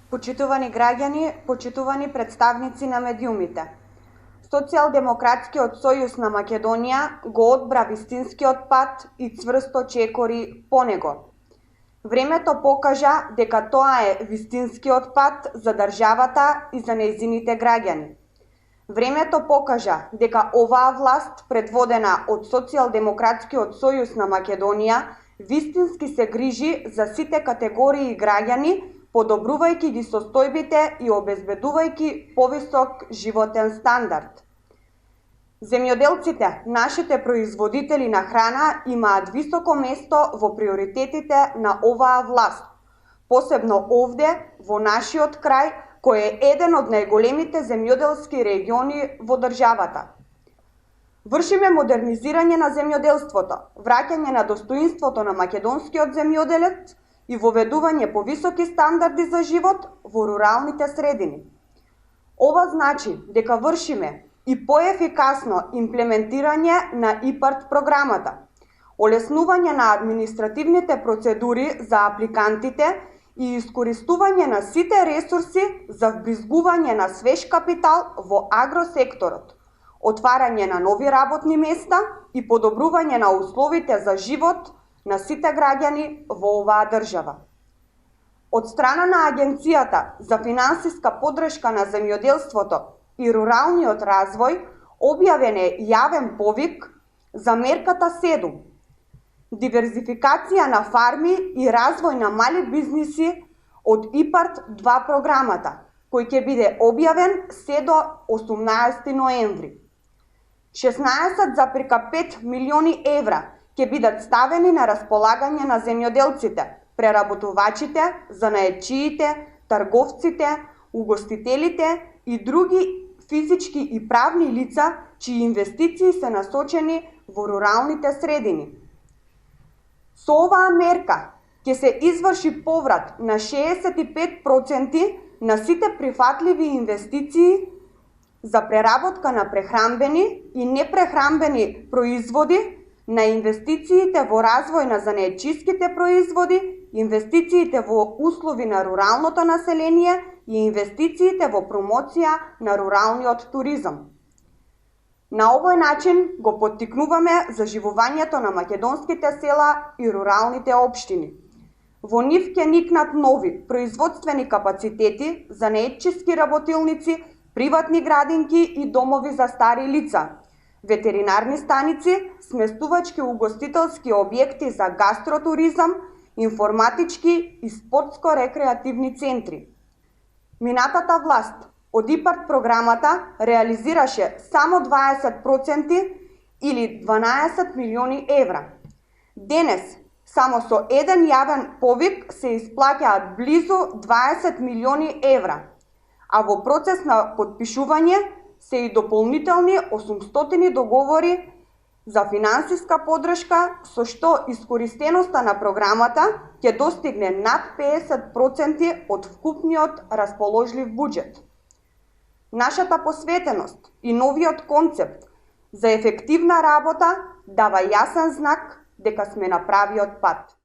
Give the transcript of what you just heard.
Почитувани граѓани, почитувани представници на медиумите. Социјалдемократскиот сојуз на Македонија го одбра вистинскиот пат и цврсто чекори по него. Времето покажа дека тоа е вистинскиот пат за државата и за нејзините граѓани. Времето покажа дека оваа власт, предводена од Социјалдемократскиот сојуз на Македонија, вистински се грижи за сите категории граѓани, подобрувајќи ги состојбите и обезбедувајќи повисок животен стандард. Земјоделците, нашите производители на храна, имаат високо место во приоритетите на оваа власт, посебно овде, во нашиот крај, кој е еден од најголемите земјоделски региони во државата. Вршиме модернизирање на земјоделството, враќање на достоинството на македонскиот земјоделец и воведување повисоки стандарди за живот во руралните средини. Ова значи дека вршиме и поефикасно имплементирање на ИПАРД програмата, олеснување на административните процедури за апликантите и искористување на сите ресурси за вбризгување на свеж капитал во агросекторот, отварање на нови работни места и подобрување на условите за живот на сите граѓани во оваа држава. Од страна на Агенцијата за финансиска поддршка на земјоделството и руралниот развој објавен е јавен повик за мерката 7 – диверзификација на фарми и развој на мали бизниси од ИПАРД 2 програмата, кој ќе биде објавен се до 18 ноември. 16,5 милиони евра ќе бидат ставени на располагање на земјоделците, преработувачите, занаетчиите, трговците, угостителите и други физички и правни лица чии инвестиции се насочени во руралните средини. Со оваа мерка ќе се изврши поврат на 65% на сите прифатливи инвестиции за преработка на прехранбени и непрехранбени производи, на инвестициите во развој на занаетчиските производи, инвестициите во услови на руралното население и инвестициите во промоција на руралниот туризам. На овој начин го поттикнуваме заживувањето на македонските села и руралните општини. Во нив ќе никнат нови производствени капацитети, занаетчиски работилници, приватни градинки и домови за стари лица, ветеринарни станици, сместувачки угостителски објекти за гастротуризам, информатички и спортско-рекреативни центри. Минатата власт од ИПАРД програмата реализираше само 20% или 12 милиони евра. Денес, само со еден јавен повик се исплаќаат близу 20 милиони евра, а во процес на потпишување се и дополнителни 800 договори за финансиска поддршка, со што искористеноста на програмата ќе достигне над 50% од вкупниот расположлив буџет. Нашата посветеност и новиот концепт за ефективна работа дава јасен знак дека сме на правиот пат.